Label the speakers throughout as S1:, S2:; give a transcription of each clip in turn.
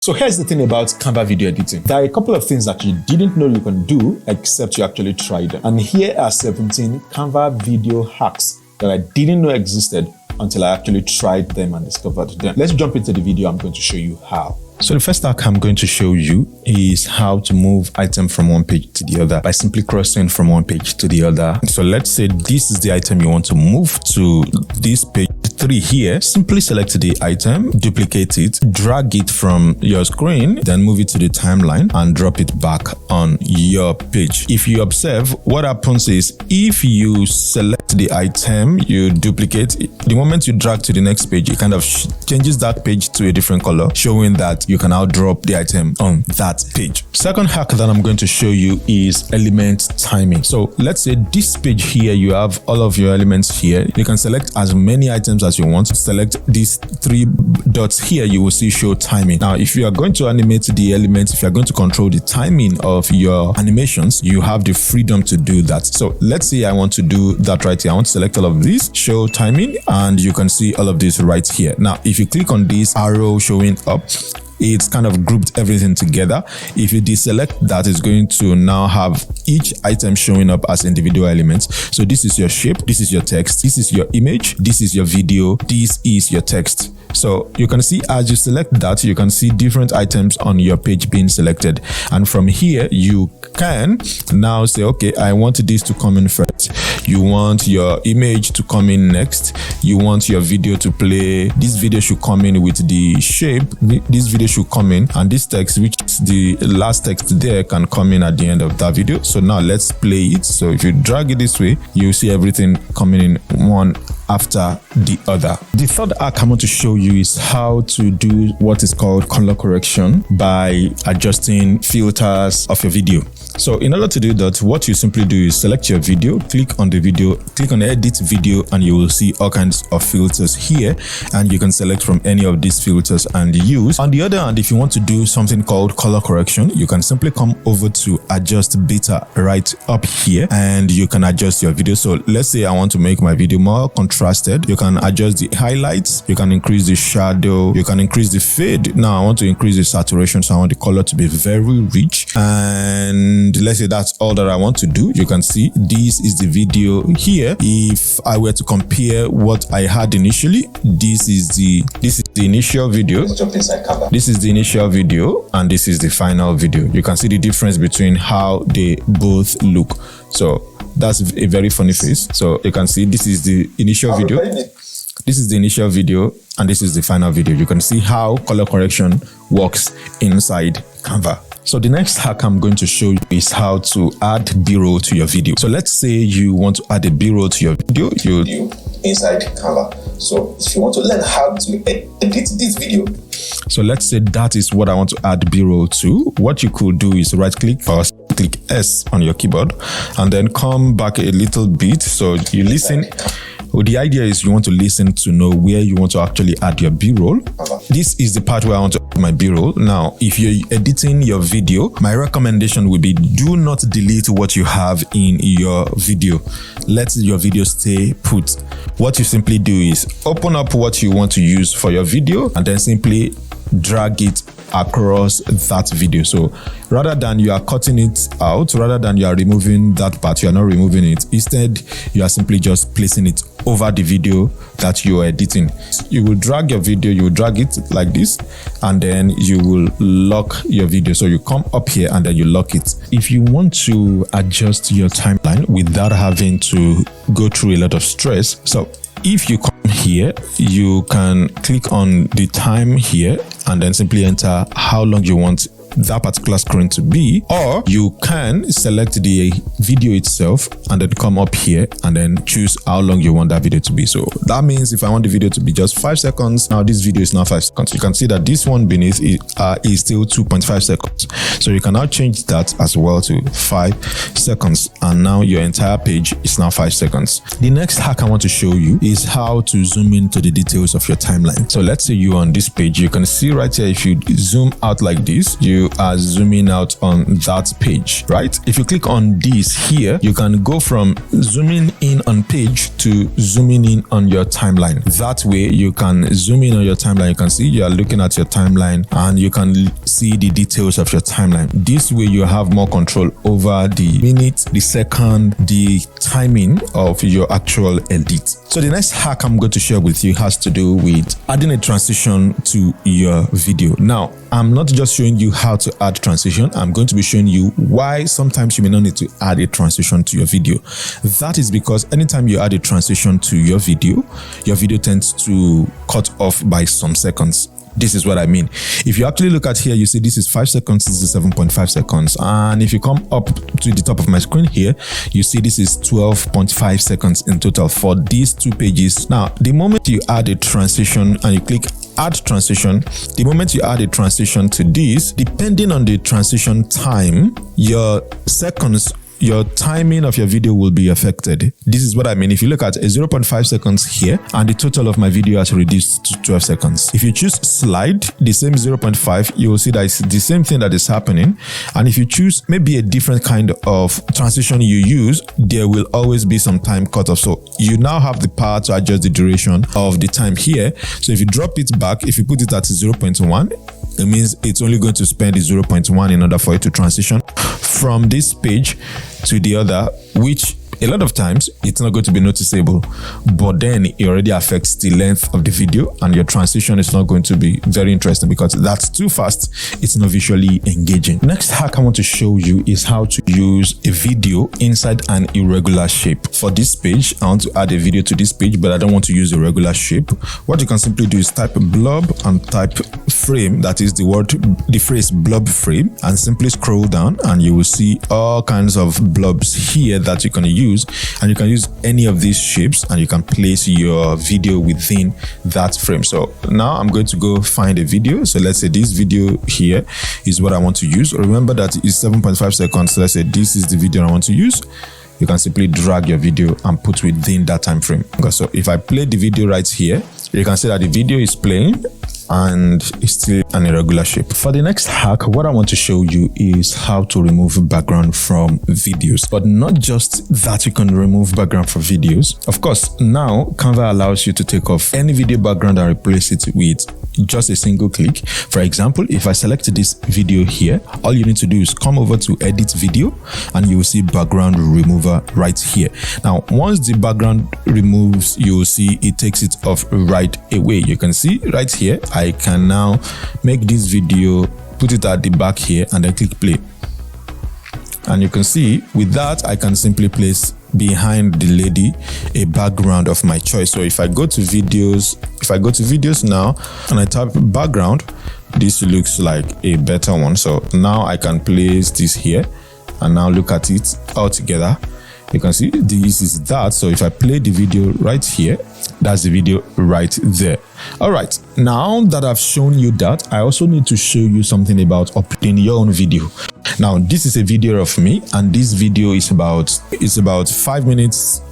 S1: So here's the thing about Canva video editing. There are a couple of things that you didn't know you can do except you actually tried them. And here are 17 Canva video hacks that I didn't know existed until I actually tried them and discovered them. Let's jump into the video. I'm going to show you how. So the first hack I'm going to show you is how to move item from one page to the other by simply crossing from one page to the other. So let's say this is the item you want to move to this page 3 here. Simply select the item, duplicate it, drag it from your screen, then move it to the timeline and drop it back on your page. If you observe, what happens is if you select the item, you duplicate it, the moment you drag to the next page, it kind of changes that page to a different color, showing that you can now drop the item on that page. Second hack that I'm going to show you is element timing. So let's say this page here, you have all of your elements here. You can select as many items as you want. Select these 3 dots here, you will see show timing. Now, if you are going to animate the elements, if you are going to control the timing of your animations, you have the freedom to do that. So let's say I want to do that right here. I want to select all of these, show timing, and you can see all of this right here. Now, if you click on this arrow showing up, it's kind of grouped everything together. If you deselect that, it's going to now have each item showing up as individual elements. So this is your shape, this is your text, this is your image, this is your video, this is your text. So you can see as you select that, you can see different items on your page being selected. And from here, you can now say, okay, I want this to come in first. You want your image to come in next. You want your video to play. This video should come in with the shape. This video should come in, and this text, which is the last text there, can come in at the end of that video. So now let's play it. So if you drag it this way, you see everything coming in one after the other. The third hack I want to show you is how to do what is called color correction by adjusting filters of your video. So in order to do that, what you simply do is select your video, click on the video, click on edit video, and you will see all kinds of filters here, and you can select from any of these filters and use. On the other hand, if you want to do something called color correction, you can simply come over to adjust beta right up here, and you can adjust your video. So let's say I want to make my video more contrasted. You can adjust the highlights, you can increase the shadow, you can increase the fade. Now I want to increase the saturation, so I want the color to be very rich, and let's say that's all that I want to do. You can see this is the video here. If I were to compare what I had initially, this is the initial video. Let's jump inside Canva. This is the initial video, and this is the final video. You can see the difference between how they both look. So that's a very funny face. So you can see this is the initial video. This is the initial video, and this is the final video. You can see how color correction works inside Canva. So the next hack I'm going to show you is how to add B-roll to your video. So let's say you want to add a B-roll to your video. You inside Canva. So if you want to learn how to edit this video, so let's say that is what I want to add B-roll to. What you could do is right click or click S on your keyboard and then come back a little bit. So you listen. Well, the idea is you want to listen to know where you want to actually add your B-roll. This is the part where I want to add my B-roll. Now, if you're editing your video, my recommendation would be do not delete what you have in your video. Let your video stay put. What you simply do is open up what you want to use for your video and then simply drag it across that video. So rather than you are cutting it out, rather than you are removing that part, you are not removing it. Instead, you are simply just placing it over the video that you are editing. You will drag your video, you will drag it like this, and then you will lock your video. So you come up here and then you lock it. If you want to adjust your timeline without having to go through a lot of stress, so if you come here, you can click on the time here and then simply enter how long you want that particular screen to be, or you can select the video itself and then come up here and then choose how long you want that video to be. So that means if I want the video to be just 5 seconds, now this video is now 5 seconds. You can see that this one beneath is still 2.5 seconds. So you can now change that as well to 5 seconds, and now your entire page is now 5 seconds. The next hack I want to show you is how to zoom into the details of your timeline. So let's say you're on this page. You can see right here, if you zoom out like this, you you are zooming out on that page, right? If you click on this here, you can go from zooming in on page to zooming in on your timeline. That way you can zoom in on your timeline. You can see you are looking at your timeline and you can see the details of your timeline. This way you have more control over the minute, the second, the timing of your actual edit. So the next hack I'm going to share with you has to do with adding a transition to your video. Now, I'm not just showing you how to add transition. I'm going to be showing you why sometimes you may not need to add a transition to your video. That is because anytime you add a transition to your video tends to cut off by some seconds. This is what I mean. If you actually look at here, you see this is 5 seconds, this is 7.5 seconds. And if you come up to the top of my screen here, you see this is 12.5 seconds in total for these two pages. Now, the moment you add a transition and you click add transition, the moment you add a transition to this, depending on the transition time, your seconds, your timing of your video will be affected. This is what I mean. If you look at 0.5 seconds here and the total of my video has reduced to 12 seconds. If you choose slide, the same 0.5, you will see that it's the same thing that is happening. And if you choose maybe a different kind of transition you use, there will always be some time cut off. So you now have the power to adjust the duration of the time here. So if you drop it back, if you put it at 0.1, it means it's only going to spend the 0.1 in order for it to transition from this page to the other, which a lot of times it's not going to be noticeable, but then it already affects the length of the video and your transition is not going to be very interesting because that's too fast. It's not visually engaging. Next hack I want to show you is how to use a video inside an irregular shape. For this page, I want to add a video to this page, but I don't want to use a regular shape. What you can simply do is type blob and type frame, that is the phrase blob frame, and simply scroll down and you will see all kinds of blobs here that you can use. And you can use any of these shapes and you can place your video within that frame. So now I'm going to go find a video. So let's say this video here is what I want to use. Remember that it's 7.5 seconds. So let's say this is the video I want to use. You can simply drag your video and put within that time frame. So if I play the video right here, you can see that the video is playing and it's still an irregular shape. For the next hack, what I want to show you is how to remove background from videos. But not just that, you can remove background from videos. Of course, now Canva allows you to take off any video background and replace it with just a single click. For example, if I select this video here, all you need to do is come over to edit video and you will see background remover right here. Now, once the background removes, you will see it takes it off right away. You can see right here, I can now make this video, put it at the back here and then click play. And you can see with that, I can simply place behind the lady a background of my choice. So if I go to videos, now and I type background, this looks like a better one. So now I can place this here and now look at it all together. You can see this is that. So if I play the video right here, that's the video right there. All right, now that I've shown you that, I also need to show you something about uploading your own video. Now, this is a video of me, and this video is about 5 minutes,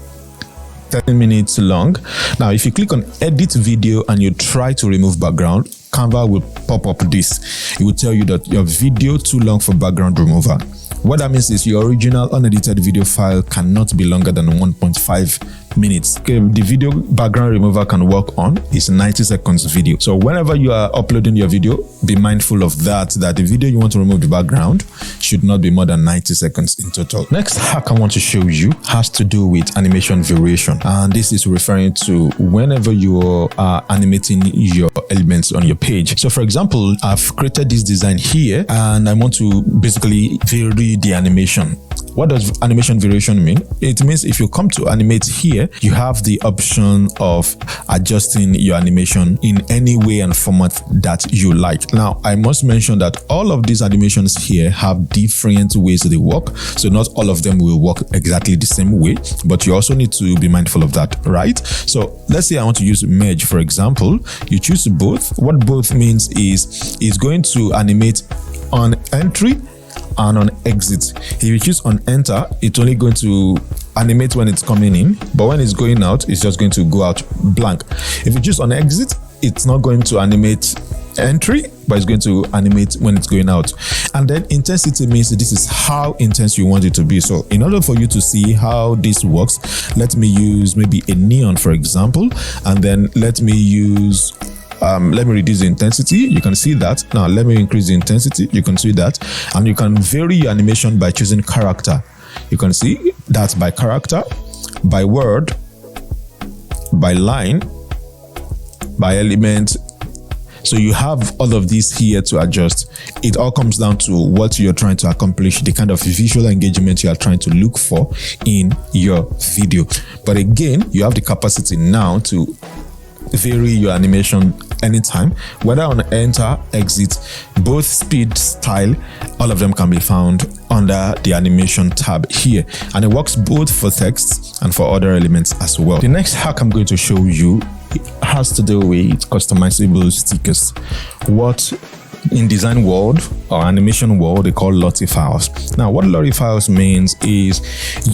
S1: 10 minutes long. Now, if you click on edit video and you try to remove background, Canva will pop up this. It will tell you that your video too long for background remover. What that means is your original unedited video file cannot be longer than 1.5 minutes. Okay, the video background remover can work on is 90 seconds video. So whenever you are uploading your video, be mindful of that the video you want to remove the background should not be more than 90 seconds in total. Next hack I want to show you has to do with animation variation. And this is referring to whenever you are animating your elements on your page. So for example, I've created this design here and I want to basically vary the animation. What does animation variation mean? It means if you come to animate here, you have the option of adjusting your animation in any way and format that you like. Now, I must mention that all of these animations here have different ways they work. So not all of them will work exactly the same way, but you also need to be mindful of that, right? So let's say I want to use merge, for example. You choose both. What both means is it's going to animate on entry and on exit. If you choose on enter, it's only going to animate when it's coming in, but when it's going out, it's just going to go out blank. If you choose on exit, it's not going to animate entry, but it's going to animate when it's going out. And then intensity means this is how intense you want it to be. So in order for you to see how this works, let me use maybe a neon, for example, and then let me use let me reduce the intensity. You can see that. Now let me increase the intensity. You can see that. And you can vary your animation by choosing character. You can see that by character, by word, by line, by element. So you have all of these here to adjust. It all comes down to what you're trying to accomplish, the kind of visual engagement you are trying to look for in your video. But again, you have the capacity now to vary your animation anytime, whether on enter, exit, both speed, style, all of them can be found under the animation tab here, and it works both for text and for other elements as well. The next hack I'm going to show you has to do with customizable stickers, what in design world or animation world they call LOTTIE files. Now what LOTTIE files means is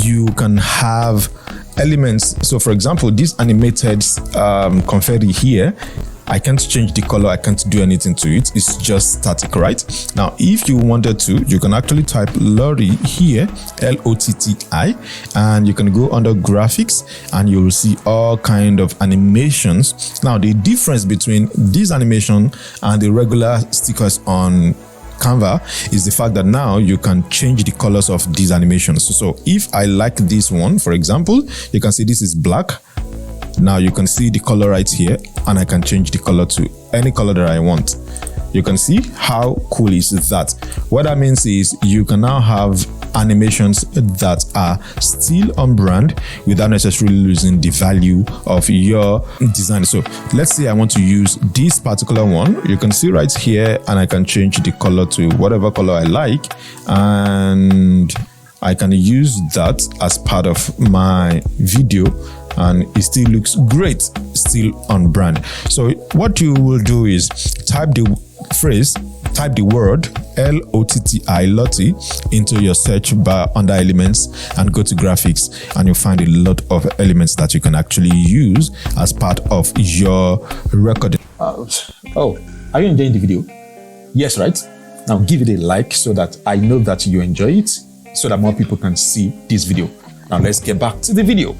S1: you can have elements. So for example, this animated confetti here, I can't change the color, I can't do anything to it, it's just static, right? Now if you wanted to, you can actually type LOTTIE here, LOTTI, and you can go under graphics and you will see all kind of animations. Now the difference between this animation and the regular stickers on Canva is the fact that now you can change the colors of these animations. So if I like this one, for example, you can see this is black. Now you can see the color right here, and I can change the color to any color that I want. You can see how cool is that. What that means is you can now have animations that are still on brand without necessarily losing the value of your design. So let's say I want to use this particular one. You can see right here, and I can change the color to whatever color I like, and I can use that as part of my video, and it still looks great, still on brand. So what you will do is type the phrase, type the word LOTTI, LOTTIE, into your search bar under elements and go to graphics, and you'll find a lot of elements that you can actually use as part of your recording. Oh, are you enjoying the video? Yes, right? Now give it a like so that I know that you enjoy it, so that more people can see this video. Now let's get back to the video.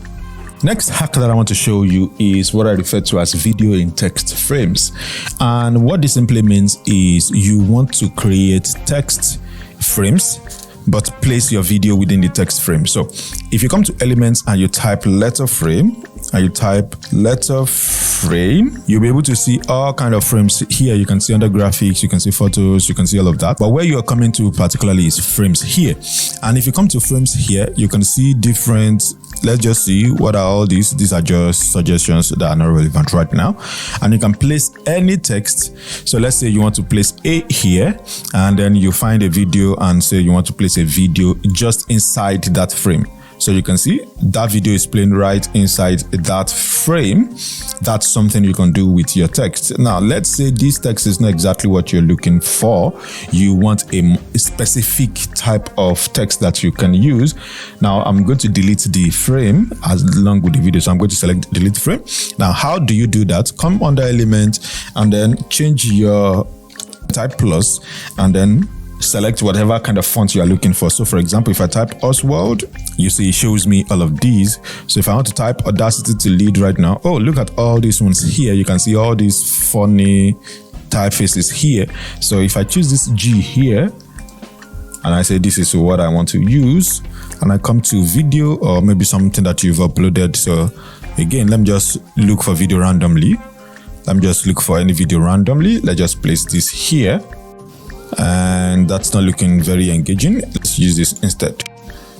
S1: Next hack that I want to show you is what I refer to as video in text frames. And what this simply means is you want to create text frames, but place your video within the text frame. So if you come to elements and you type letter frame, and you type letter frame, you'll be able to see all kind of frames here. You can see under graphics, you can see photos, you can see all of that. But where you're coming to particularly is frames here. And if you come to frames here, you can see different, let's just see what are all these. These are just suggestions that are not relevant right now. And you can place any text. So let's say you want to place A here, and then you find a video and say you want to place a video just inside that frame. So you can see that video is playing right inside that frame. That's something you can do with your text. Now, let's say this text is not exactly what you're looking for. You want a specific type of text that you can use. Now, I'm going to delete the frame along with the video. So I'm going to select delete frame. Now, how do you do that? Come under element and then change your type plus, and then select whatever kind of font you are looking for. So for example, if I type Oswald, you see it shows me all of these. So if I want to type Audacity to lead right now, oh, look at all these ones here. You can see all these funny typefaces here. So if I choose this G here, and I say this is what I want to use, and I come to video or maybe something that you've uploaded. So again, let me just look for video randomly. Let me just look for any video randomly. Let's just place this here. And that's not looking very engaging. Let's use this instead.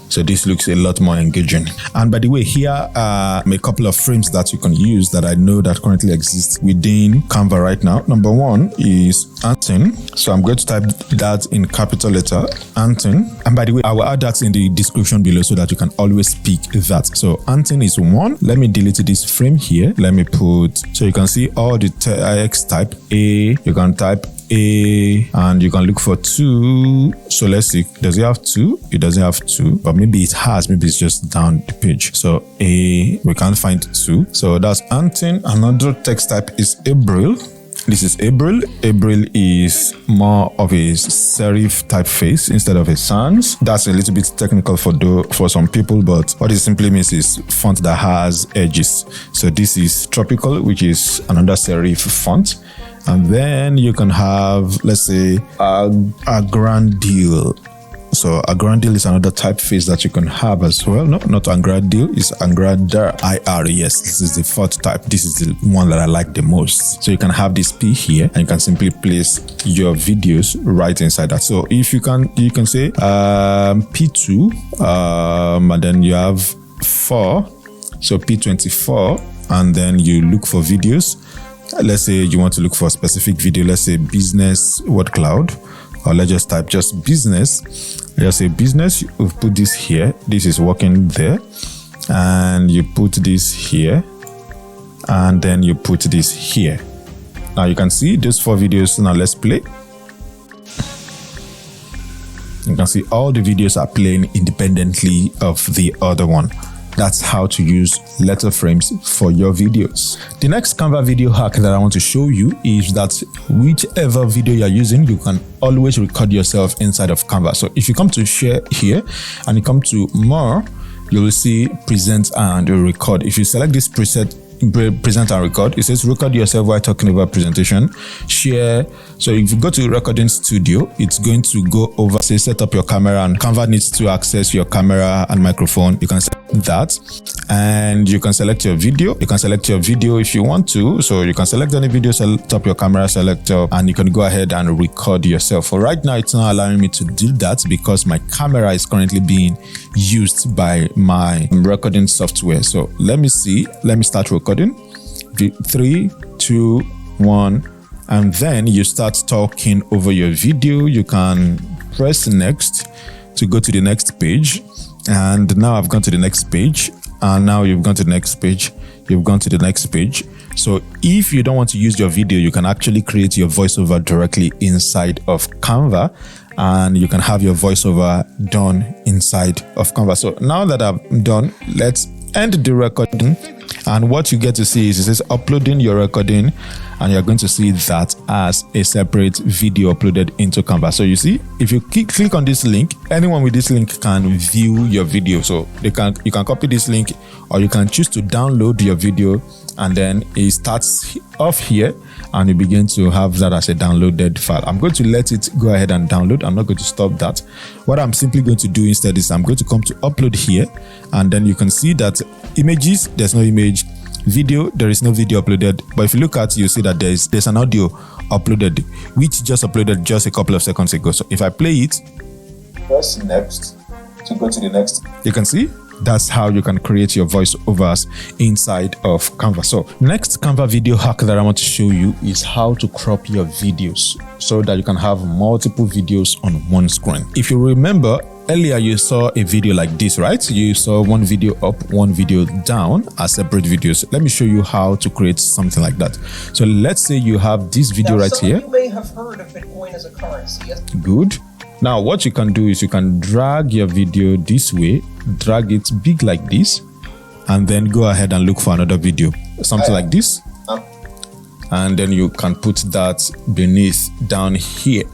S1: So this looks a lot more engaging. And by the way, here are a couple of frames that you can use that I know that currently exist within Canva right now. Number one is anton. So I'm going to type that in capital letter, anton. And by the way, I will add that in the description below so that you can always pick that. So anton is one. Let me delete this frame here. Let me put, so you can see all the text type A. You can type A, and you can look for 2. So let's see, does it have 2? It doesn't have 2, but maybe it has, maybe it's just down the page. So A, we can't find 2. So that's anton. Another text type is abril. This is Abril. Abril is more of a serif typeface instead of a sans. That's a little bit technical for some people, but what it simply means is font that has edges. So this is Tropical, which is another serif font. And then you can have, let's say, agrandir. So agrandir is another typeface that you can have as well. No, not agrandir, it's agrandir. IR, yes, this is the fourth type. This is the one that I like the most. So you can have this P here, and you can simply place your videos right inside that. So if you can say P2, and then you have 4, so P24, and then you look for videos. Let's say you want to look for a specific video. Let's say business word cloud, or let's just type just business. Let's say business. You put this here. This is working there, and you put this here, and then you put this here. Now you can see those 4 videos. Now let's play. You can see all the videos are playing independently of the other one. That's how to use letter frames for your videos. The next Canva video hack that I want to show you is that whichever video you're using, you can always record yourself inside of Canva. So if you come to share here and you come to more, you will see present and record. If you select this preset, present and record, it says record yourself while talking about presentation, share. So if you go to recording studio, it's going to go over, say set up your camera, and Canva needs to access your camera and microphone. You can set that, and you can select your video. You can select your video if you want to. So you can select any video, select up your camera selector, and you can go ahead and record yourself. For right now, it's not allowing me to do that because my camera is currently being used by my recording software. So let me see. Let me start recording. 3, 2, 1, and then you start talking over your video. You can press next to go to the next page. And now I've gone to the next page, and now you've gone to the next page. You've gone to the next page. So if you don't want to use your video, you can actually create your voiceover directly inside of Canva, and you can have your voiceover done inside of Canva. So now that I've done, let's end the recording. And what you get to see is it says uploading your recording, and you're going to see that as a separate video uploaded into Canva. So you see, if you click on this link, anyone with this link can view your video. So you can copy this link, or you can choose to download your video, and then it starts off here, and you begin to have that as a downloaded file. I'm going to let it go ahead and download. I'm not going to stop that. What I'm simply going to do instead is I'm going to come to upload here, and then you can see that images, there's no image. Video, there is no video uploaded. But if you look at, you see that there's an audio uploaded, which just uploaded just a couple of seconds ago. So if I play it, press next to go to the next, you can see that's how you can create your voiceovers inside of Canva. So next Canva video hack that I want to show you is how to crop your videos so that you can have multiple videos on one screen. If you remember, earlier you saw a video like this, right? You saw one video up, one video down as separate videos. Let me show you how to create something like that. So let's say you have this video right here.
S2: You may have heard of Bitcoin as a currency.
S1: Good. Now what you can do is you can drag your video this way, drag it big like this, and then go ahead and look for another video, something like this. And then you can put that beneath down here.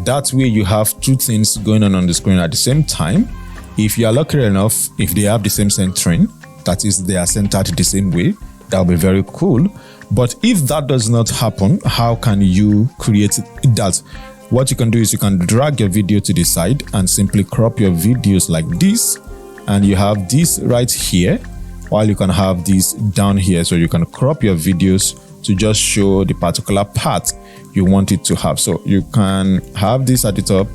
S1: That way you have two things going on the screen at the same time. If you are lucky enough, if they have the same centering, that is, they are centered the same way, that will be very cool. But if that does not happen, how can you create that? What you can do is you can drag your video to the side and simply crop your videos like this, and you have this right here, while you can have this down here. So you can crop your videos to just show the particular part you want it to have. So you can have this at the top.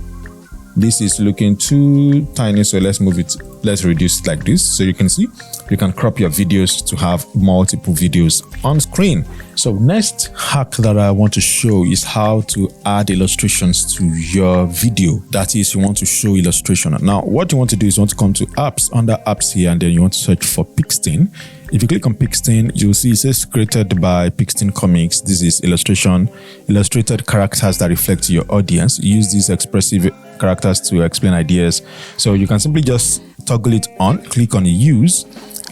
S1: This is looking too tiny, so let's move it, let's reduce it like this. So you can see you can crop your videos to have multiple videos on screen. So next hack that I want to show is how to add illustrations to your video. That is, you want to show illustration. Now what you want to do is you want to come to apps, under apps here, and then you want to search for Pixtin. If you click on Pixtin, you'll see it says created by Pixtin Comics. This is illustration, illustrated characters that reflect your audience. Use these expressive characters to explain ideas. So you can simply just toggle it on, click on use,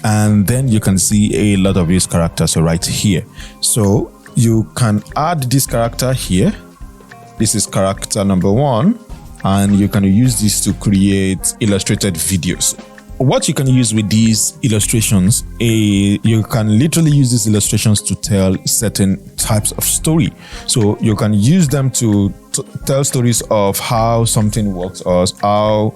S1: and then you can see a lot of these characters right here. So you can add this character here. This is character number 1, and you can use this to create illustrated videos. What you can use with these illustrations, you can literally use these illustrations to tell certain types of story. So you can use them to tell stories of how something works, or how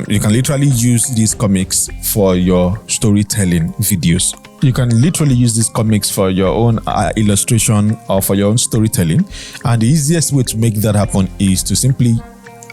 S1: you can literally use these comics for your storytelling videos. You can literally use these comics for your own illustration or for your own storytelling. And the easiest way to make that happen is to simply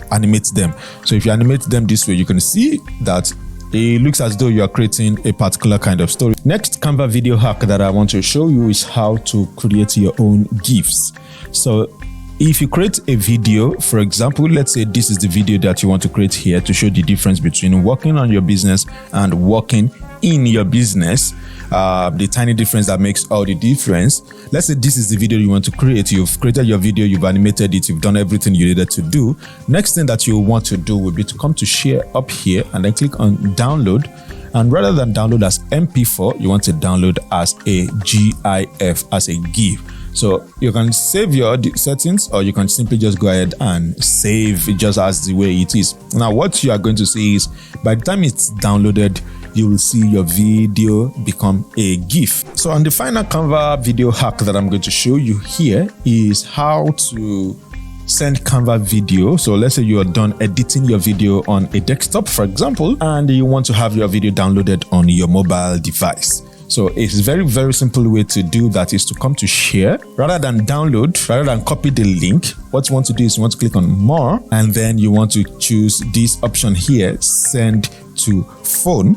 S1: animate them. So if you animate them this way, you can see that it looks as though you are creating a particular kind of story. Next Canva video hack that I want to show you is how to create your own GIFs. So if you create a video, for example, let's say this is the video that you want to create here to show the difference between working on your business and working in your business, the tiny difference that makes all the difference. Let's say this is the video you want to create. You've created your video, you've animated it, you've done everything you needed to do. Next thing that you want to do will be to come to share up here and then click on download. And rather than download as MP4, you want to download as a GIF, as a GIF. So you can save your settings, or you can simply just go ahead and save it just as the way it is. Now what you are going to see is, by the time it's downloaded, you will see your video become a GIF. So on the final Canva video hack that I'm going to show you here is how to send Canva video. So let's say you are done editing your video on a desktop, for example, and you want to have your video downloaded on your mobile device. So it's a very, very simple way to do that is to come to share. Rather than download, rather than copy the link, what you want to do is you want to click on more, and then you want to choose this option here, send to phone.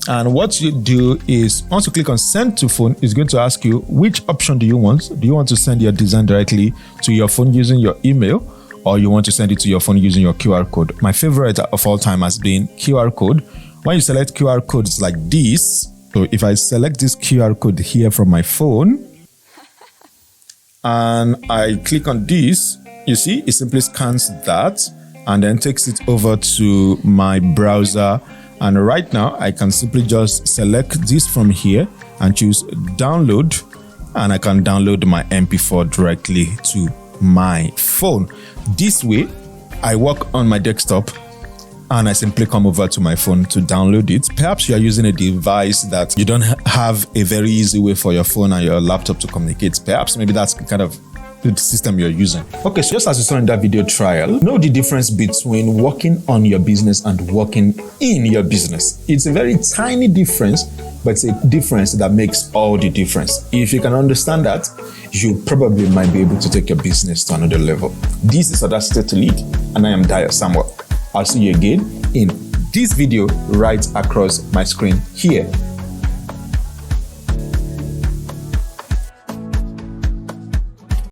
S1: And what you do is, once you click on send to phone, it's going to ask you which option do you want. Do you want to send your design directly to your phone using your email, or you want to send it to your phone using your QR code? My favorite of all time has been QR code. When you select QR codes like this, so if I select this QR code here from my phone and I click on this, you see it simply scans that and then takes it over to my browser. And right now I can simply just select this from here and choose download, and I can download my MP4 directly to my phone. This way I work on my desktop and I simply come over to my phone to download it. Perhaps you are using a device that you don't have a very easy way for your phone and your laptop to communicate. Perhaps maybe that's kind of the system you're using. Okay, so just as you saw in that video trial, know the difference between working on your business and working in your business. It's a very tiny difference, but it's a difference that makes all the difference. If you can understand that, you probably might be able to take your business to another level. This is Audacity to Lead, and I am Dio Samuel. I'll see you again in this video right across my screen here.